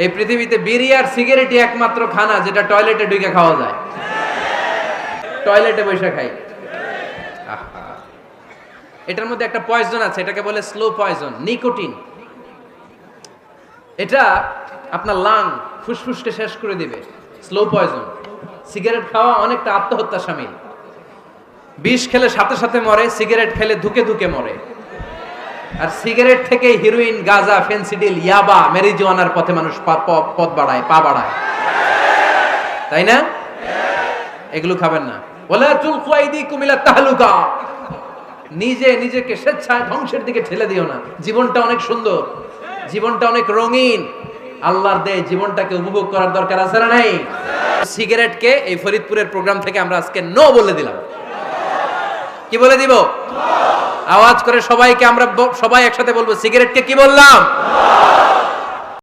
এই পৃথিবীতে বিড়ি আর সিগারেটই একমাত্র খানা যেটা টয়লেটে ঢুকে খাওয়া যায়। টয়লেটে বসে খাই। আহা, এটার মধ্যে একটা পয়জন আছে, এটাকে বলে স্লো পয়জন, নিকোটিন। এটা আপনার লাং ফুসফুসকে শেষ করে দিবে, স্লো পয়জন। সিগারেট খাওয়া অনেকটা আত্মহত্যা শামিল। বিষ খেলে সাথে সাথে মরে, সিগারেট খেলে ধুকে ধুকে মরে। আর সিগারেট থেকে হিরোইন, গাঁজা, ফেন্সিডিল, ইয়াবা, মেরিজুয়ানার পথে মানুষ পথ বাড়ায়, পা বাড়ায়, তাই না? এগুলো খাবেন না। ওয়ালা তুলকু আইদিকুম ইলা তাহলুকা, নিজে নিজেকে স্বেচ্ছায় ধ্বংসের দিকে ঠেলে দিও না। জীবনটা অনেক সুন্দর, জীবনটা অনেক রঙিন, আল্লাহর দেয় জীবনটাকে উপভোগ করার দরকার আছে না নাই? সিগারেটকে এই ফরিদপুরের প্রোগ্রাম থেকে আমরা আজকে নো বলে দিলাম। কি বলে দিব? আওয়াজ করে সবাইকে আমরা সবাই একসাথে বলবো, সিগারেটকে কি বললাম?